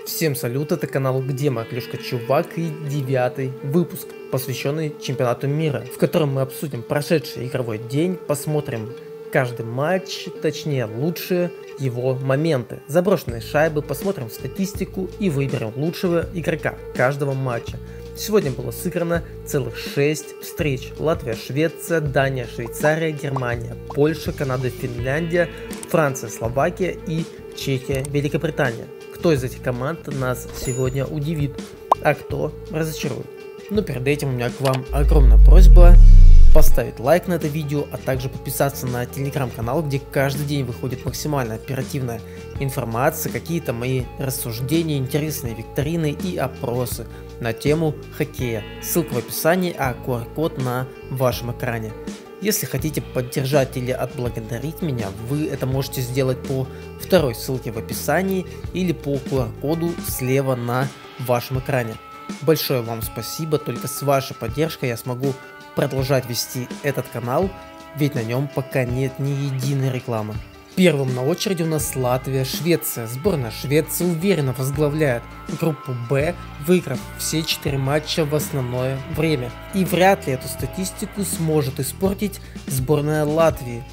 Всем салют, это канал Где моя клюшка Чувак и 9-й выпуск, посвященный чемпионату мира, в котором мы обсудим прошедший игровой день, посмотрим каждый матч, точнее лучшие его моменты, заброшенные шайбы, посмотрим статистику и выберем лучшего игрока каждого матча. Сегодня было сыграно целых 6 встреч: Латвия, Швеция, Дания, Швейцария, Германия, Польша, Канада, Финляндия, Франция, Словакия и Чехия, Великобритания. Кто из этих команд нас сегодня удивит, а кто разочарует? Но перед этим у меня к вам огромная просьба поставить лайк на это видео, а также подписаться на телеграм-канал, где каждый день выходит максимально оперативная информация, какие-то мои рассуждения, интересные викторины и опросы на тему хоккея. Ссылка в описании, а QR-код на вашем экране. Если хотите поддержать или отблагодарить меня, вы это можете сделать по второй ссылке в описании или по QR-коду слева на вашем экране. Большое вам спасибо, только с вашей поддержкой я смогу продолжать вести этот канал, ведь на нем пока нет ни единой рекламы. Первым на очереди у нас Латвия, Швеция. Сборная Швеции уверенно возглавляет группу Б, выиграв все 4 матча в основное время. И вряд ли эту статистику сможет испортить сборная Латвии.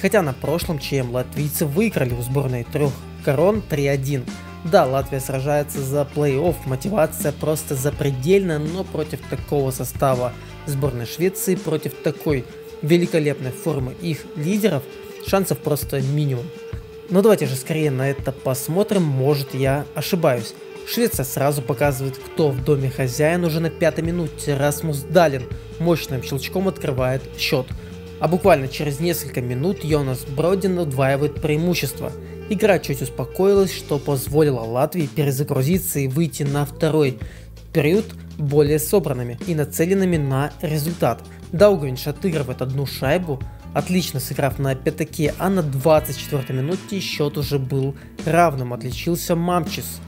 Хотя на прошлом ЧМ латвийцы выиграли у сборной 3 корон 3-1. Да, Латвия сражается за плей-офф, мотивация просто запредельная, но против такого состава сборной Швеции, против такой великолепной формы их лидеров, шансов просто минимум. Но давайте же скорее на это посмотрим, может я ошибаюсь. Швеция сразу показывает, кто в доме хозяин. Уже на 5-й минуте Расмус Далин мощным щелчком открывает счет. А буквально через несколько минут Йонас Бродин удваивает преимущество. Игра чуть успокоилась, что позволило Латвии перезагрузиться и выйти на второй период более собранными и нацеленными на результат. Даугавинш отыгрывает одну шайбу, отлично сыграв на пятаке, а на 24-й минуте счет уже был равным, отличился Мамчис,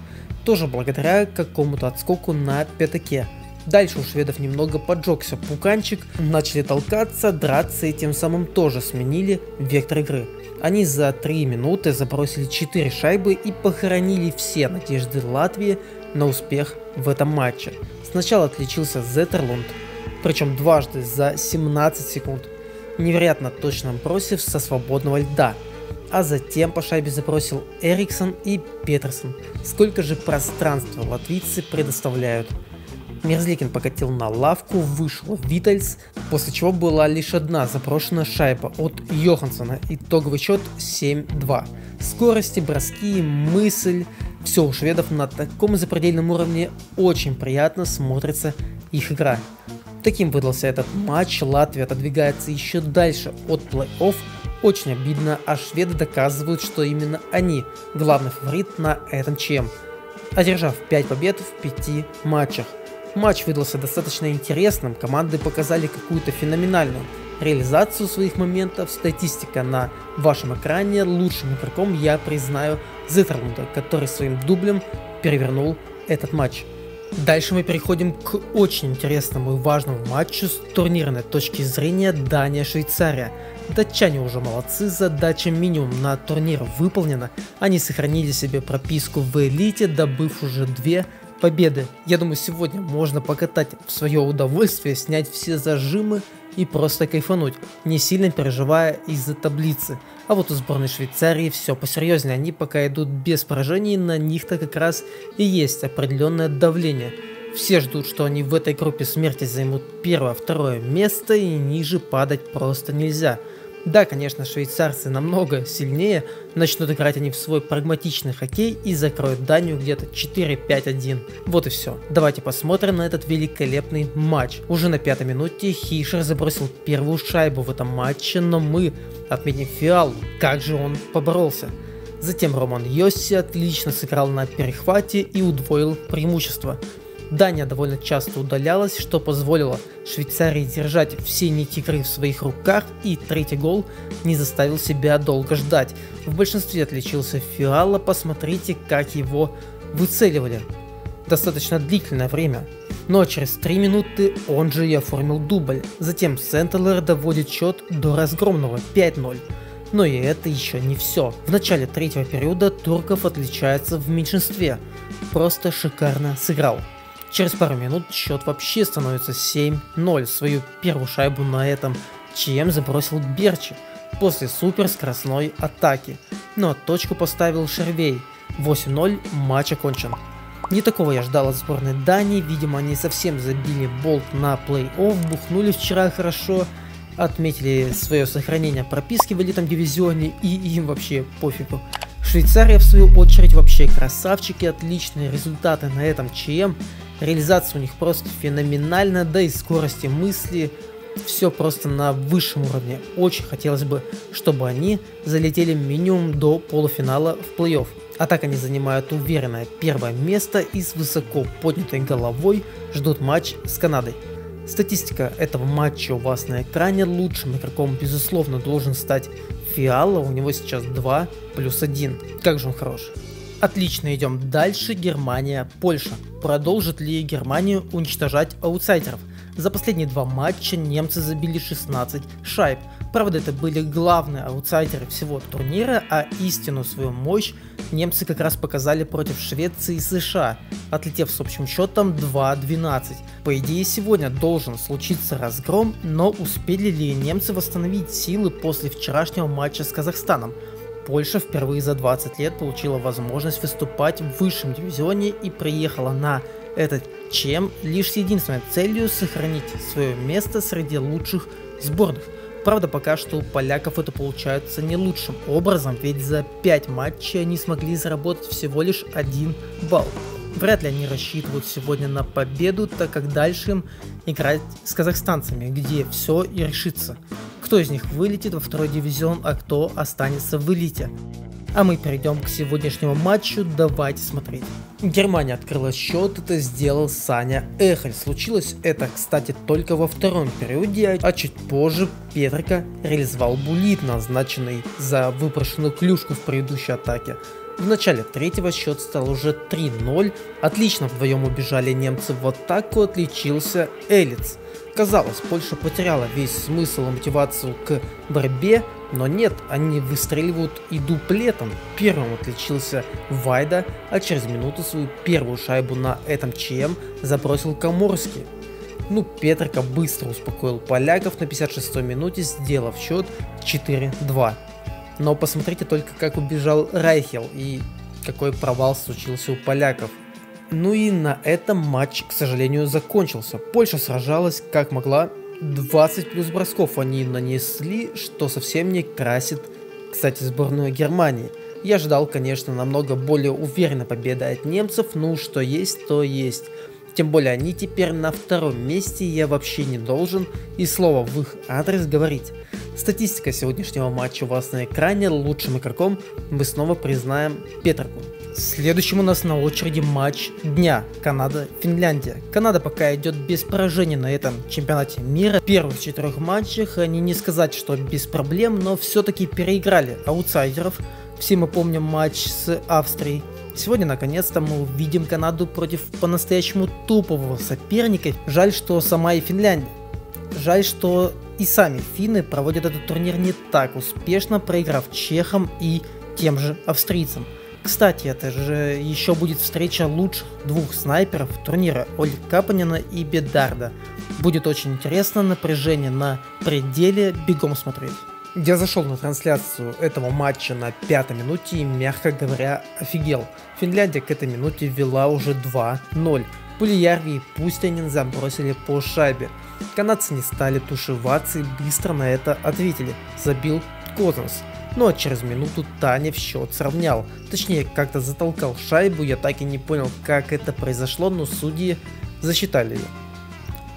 тоже благодаря какому-то отскоку на пятаке. Дальше у шведов немного поджегся пуканчик, начали толкаться, драться и тем самым тоже сменили вектор игры. Они за 3 минуты забросили 4 шайбы и похоронили все надежды Латвии на успех в этом матче. Сначала отличился Зетерлунд, причем дважды за 17 секунд, невероятно точном бросив со свободного льда. А затем по шайбе забросил Эриксон и Петерсон. Сколько же пространства латвийцы предоставляют. Мерзликин покатил на лавку, вышел Витальс, после чего была лишь одна заброшенная шайба от Йохансона. Итоговый счет 7-2. Скорости, броски, мысль. Все у шведов на таком запредельном уровне, очень приятно смотрится их игра. Таким выдался этот матч, Латвия отодвигается еще дальше от плей-офф, очень обидно, а шведы доказывают, что именно они главный фаворит на этом ЧМ, одержав 5 побед в 5 матчах. Матч выдался достаточно интересным, команды показали какую-то феноменальную реализацию своих моментов. Статистика на вашем экране. Лучшим игроком я признаю Зетерлунда, который своим дублем перевернул этот матч. Дальше мы переходим к очень интересному и важному матчу с турнирной точки зрения Дания-Швейцария. Датчане уже молодцы, задача минимум на турнир выполнена. Они сохранили себе прописку в элите, добыв уже 2 победы. Я думаю, сегодня можно покатать в свое удовольствие, снять все зажимы и просто кайфануть, не сильно переживая из-за таблицы. А вот у сборной Швейцарии все посерьезнее, они пока идут без поражений, на них-то как раз и есть определенное давление. Все ждут, что они в этой группе смерти займут 1-2 место, и ниже падать просто нельзя. Да, конечно, швейцарцы намного сильнее, начнут играть они в свой прагматичный хоккей и закроют Данию где-то 4-5-1. Вот и все. Давайте посмотрим на этот великолепный матч. Уже на 5-й минуте Хишер забросил первую шайбу в этом матче, но мы отметим Фиалу, как же он поборолся. Затем Роман Йосси отлично сыграл на перехвате и удвоил преимущество. Дания довольно часто удалялась, что позволило Швейцарии держать все нити игры в своих руках, и третий гол не заставил себя долго ждать. В большинстве отличился Фиала, посмотрите, как его выцеливали. Достаточно длительное время. Но через 3 минуты он же и оформил дубль. Затем Сентелер доводит счет до разгромного 5-0. Но и это еще не все. В начале третьего периода Турков отличается в меньшинстве. Просто шикарно сыграл. Через пару минут счет вообще становится 7-0. Свою первую шайбу на этом ЧМ забросил Берчи после суперскоростной атаки. Ну а точку поставил Шервей. 8-0, матч окончен. Не такого я ждал от сборной Дании. Видимо, они совсем забили болт на плей-офф, бухнули вчера хорошо, отметили свое сохранение прописки в элитном дивизионе, и им вообще пофигу. Швейцария, в свою очередь, вообще красавчики, отличные результаты на этом ЧМ. Реализация у них просто феноменальна, да и скорости мысли, все просто на высшем уровне. Очень хотелось бы, чтобы они залетели минимум до полуфинала в плей-офф. А так они занимают уверенное первое место и с высоко поднятой головой ждут матч с Канадой. Статистика этого матча у вас на экране. Лучшим игроком, безусловно, должен стать Фиала. У него сейчас 2+1. Как же он хорош. Отлично, идем дальше. Германия, Польша. Продолжит ли Германия уничтожать аутсайдеров? За последние два матча немцы забили 16 шайб. Правда, это были главные аутсайдеры всего турнира, а истинную свою мощь немцы как раз показали против Швеции и США, отлетев с общим счетом 2-12. По идее, сегодня должен случиться разгром, но успели ли немцы восстановить силы после вчерашнего матча с Казахстаном? Польша впервые за 20 лет получила возможность выступать в высшем дивизионе и приехала на этот ЧМ лишь с единственной целью сохранить свое место среди лучших сборных. Правда, пока что у поляков это получается не лучшим образом, ведь за 5 матчей они смогли заработать всего лишь 1 балл. Вряд ли они рассчитывают сегодня на победу, так как дальше им играть с казахстанцами, где все и решится. Кто из них вылетит во второй дивизион, а кто останется в элите. А мы перейдем к сегодняшнему матчу, давайте смотреть. Германия открыла счет, это сделал Саня Эхель. Случилось это, кстати, только во втором периоде, а чуть позже Петрика реализовал буллит, назначенный за выпрошенную клюшку в предыдущей атаке. В начале третьего счет стал уже 3-0, отлично вдвоем убежали немцы в атаку, отличился Элиц. Казалось, Польша потеряла весь смысл и мотивацию к борьбе, но нет, они выстреливают и дуплетом. Первым отличился Вайда, а через минуту свою первую шайбу на этом ЧМ забросил Коморский. Петрика быстро успокоил поляков на 56-й минуте, сделав счет 4-2. Но посмотрите только, как убежал Райхел и какой провал случился у поляков. И на этом матч, к сожалению, закончился. Польша сражалась как могла, 20 плюс бросков они нанесли, что совсем не красит, кстати, сборную Германии. Я ждал, конечно, намного более уверенной победы от немцев, что есть, то есть. Тем более они теперь на втором месте, я вообще не должен и слова в их адрес говорить. Статистика сегодняшнего матча у вас на экране. Лучшим игроком мы снова признаем Петрику. Следующим у нас на очереди матч дня. Канада-Финляндия. Канада пока идет без поражений на этом чемпионате мира. В первых 4 матчах они не сказать, что без проблем, но все-таки переиграли аутсайдеров. Все мы помним матч с Австрией. Сегодня наконец-то мы увидим Канаду против по-настоящему тупового соперника. Жаль, что сама и Финляндия. Жаль, что и сами финны проводят этот турнир не так успешно, проиграв чехам и тем же австрийцам. Кстати, это же еще будет встреча лучших двух снайперов турнира, Олли Капанина и Бедарда. Будет очень интересно, напряжение на пределе, бегом смотреть. Я зашел на трансляцию этого матча на 5-й минуте и, мягко говоря, офигел. Финляндия к этой минуте вела уже 2-0. Пулиярви и Пустянин забросили по шайбе. Канадцы не стали тушеваться и быстро на это ответили. Забил Козенс. А через минуту Танев счет сравнял. Точнее, как-то затолкал шайбу, я так и не понял, как это произошло, но судьи засчитали ее.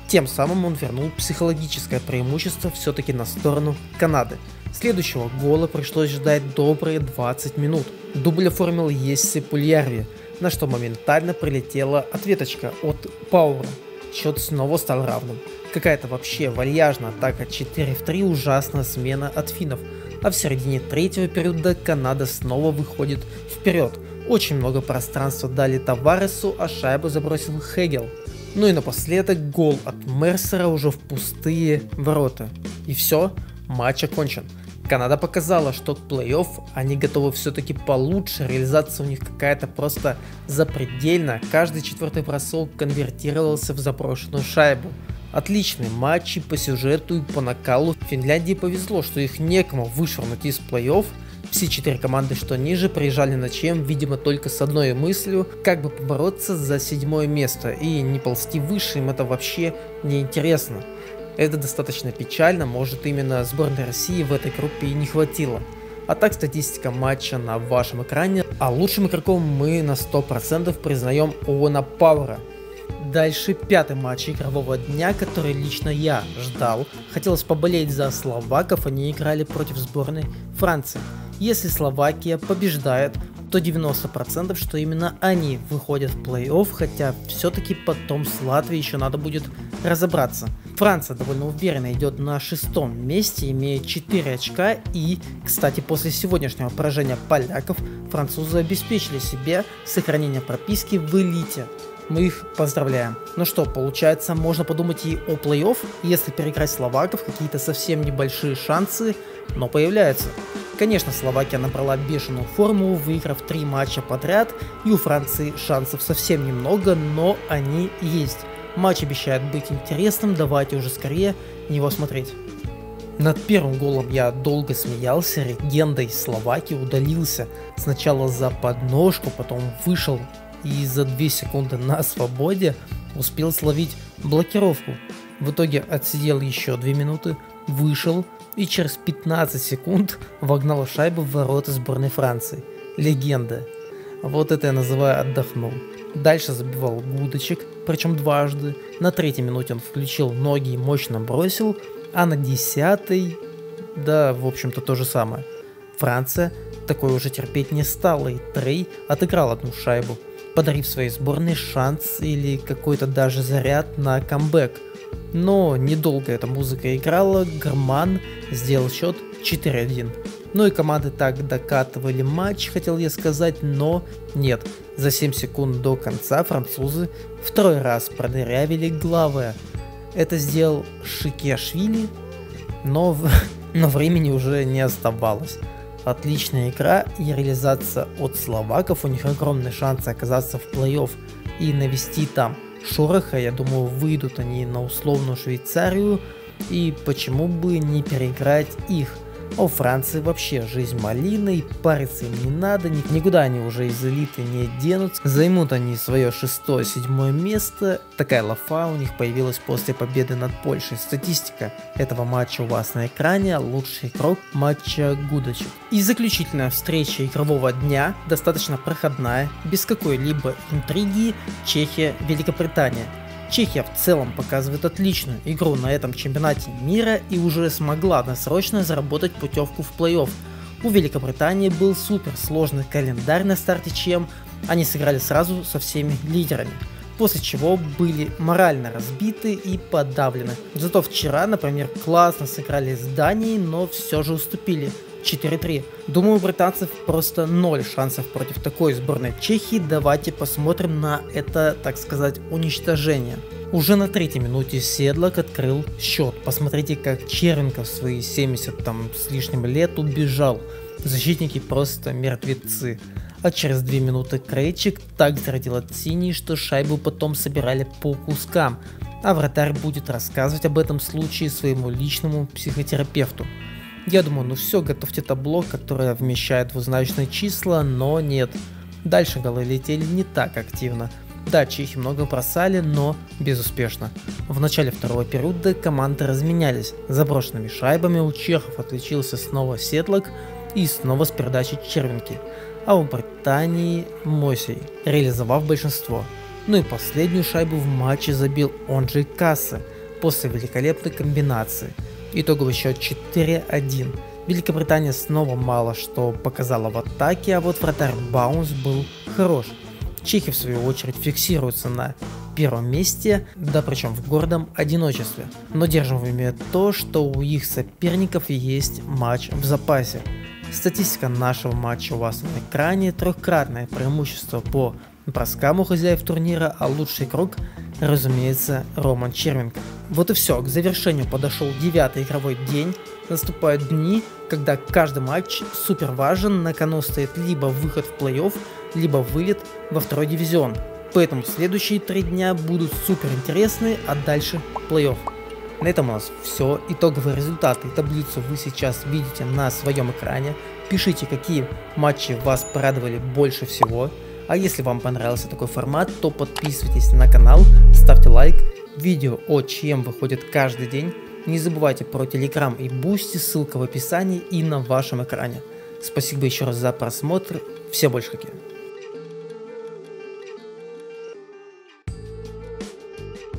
Тем самым он вернул психологическое преимущество все-таки на сторону Канады. Следующего гола пришлось ждать добрые 20 минут. Дубль оформил Есси Пульярви, на что моментально прилетела ответочка от Пауэра. Счет снова стал равным. Какая-то вообще вальяжная атака 4-3, ужасная смена от финнов. А в середине третьего периода Канада снова выходит вперед. Очень много пространства дали Таваресу, а шайбу забросил Хегел. И напоследок гол от Мерсера уже в пустые ворота. И все, матч окончен. Канада показала, что к плей-офф они готовы все-таки получше, реализация у них какая-то просто запредельная, каждый четвертый бросок конвертировался в заброшенную шайбу. Отличные матчи по сюжету и по накалу. Финляндии повезло, что их некому вышвырнуть из плей-офф. Все 4 команды, что ниже, приезжали на ЧМ, видимо, только с одной мыслью, как бы побороться за 7 место, и не ползти выше им это вообще не интересно. Это достаточно печально, может именно сборной России в этой группе и не хватило. А так статистика матча на вашем экране, а лучшим игроком мы на 100% признаем Оуэна Пауэра. Дальше 5-й матч игрового дня, который лично я ждал. Хотелось поболеть за словаков, они играли против сборной Франции. Если Словакия побеждает, то 90% что именно они выходят в плей-офф, хотя все-таки потом с Латвией еще надо будет разобраться. Франция довольно уверенно идет на 6-м месте, имея 4 очка, и, кстати, после сегодняшнего поражения поляков, французы обеспечили себе сохранение прописки в элите. Мы их поздравляем. Ну что, получается, можно подумать и о плей-офф, если переиграть словаков, какие-то совсем небольшие шансы, но появляются. Конечно, Словакия набрала бешеную форму, выиграв 3 матча подряд, и у Франции шансов совсем немного, но они есть. Матч обещает быть интересным, давайте уже скорее него смотреть. Над первым голом я долго смеялся, легендой Словакии удалился сначала за подножку, потом вышел и за 2 секунды на свободе успел словить блокировку. В итоге отсидел еще 2 минуты, вышел и через 15 секунд вогнал шайбу в ворота сборной Франции. Легенда. Вот это я называю отдохнул. Дальше забивал Гудочек, причем дважды. На 3-й минуте он включил ноги и мощно бросил, а на 10-й, да, в общем-то то же самое. Франция такое уже терпеть не стала, и Трей отыграл одну шайбу, подарив своей сборной шанс или какой-то даже заряд на камбэк. Но недолго эта музыка играла, Герман сделал счет 4-1. Ну и команды так докатывали матч, хотел я сказать, но нет. За 7 секунд до конца французы второй раз продырявили главы. Это сделал Шикиашвили, но времени уже не оставалось. Отличная игра и реализация от словаков, у них огромные шансы оказаться в плей-офф и навести там шороха. Я думаю, выйдут они на условную Швейцарию, и почему бы не переиграть их. А у Франции вообще жизнь малина, и париться им не надо, никуда они уже из элиты не денутся. Займут они свое 6-7 место. Такая лафа у них появилась после победы над Польшей. Статистика этого матча у вас на экране, лучший игрок матча Гудочек. И заключительная встреча игрового дня, достаточно проходная, без какой-либо интриги, Чехия-Великобритания. Чехия в целом показывает отличную игру на этом чемпионате мира и уже смогла досрочно заработать путевку в плей-офф. У Великобритании был супер сложный календарь на старте ЧМ, они сыграли сразу со всеми лидерами, после чего были морально разбиты и подавлены. Зато вчера, например, классно сыграли с Данией, но все же уступили 4-3. Думаю, у британцев просто 0 шансов против такой сборной Чехии. Давайте посмотрим на это, так сказать, уничтожение. Уже на 3-й минуте Седлак открыл счет. Посмотрите, как Червенко в свои 70 там с лишним лет убежал. Защитники просто мертвецы. А через 2 минуты Крейчик так зарядил от синий, что шайбу потом собирали по кускам. А вратарь будет рассказывать об этом случае своему личному психотерапевту. Я думаю, ну все, готовьте табло, которое вмещает двузначные числа, но нет. Дальше голы летели не так активно. Да, чехи много бросали, но безуспешно. В начале второго периода команды разменялись. Заброшенными шайбами у чехов отличился снова Седлак и снова с передачи Червенки. А у Британии Мосей, реализовав большинство. Ну и последнюю шайбу в матче забил Онджей Кассе после великолепной комбинации. Итоговый счет 4-1. Великобритания снова мало что показала в атаке, а вот вратарь Баунс был хорош. Чехи в свою очередь фиксируются на первом месте, да причем в гордом одиночестве. Но держим в уме то, что у их соперников есть матч в запасе. Статистика нашего матча у вас на экране, 3-кратное преимущество по броскам у хозяев турнира, а лучший игрок, разумеется, Роман Червенко. Вот и все, к завершению подошел 9-й игровой день. Наступают дни, когда каждый матч супер важен, на кону стоит либо выход в плей-офф, либо вылет во второй дивизион. Поэтому следующие 3 дня будут супер интересные, а дальше плей-офф. На этом у нас все. Итоговые результаты и таблицу вы сейчас видите на своем экране. Пишите, какие матчи вас порадовали больше всего. А если вам понравился такой формат, то подписывайтесь на канал, ставьте лайк. Видео о ЧМ выходит каждый день. Не забывайте про Telegram и Boosty, ссылка в описании и на вашем экране. Спасибо еще раз за просмотр. Все больше какие.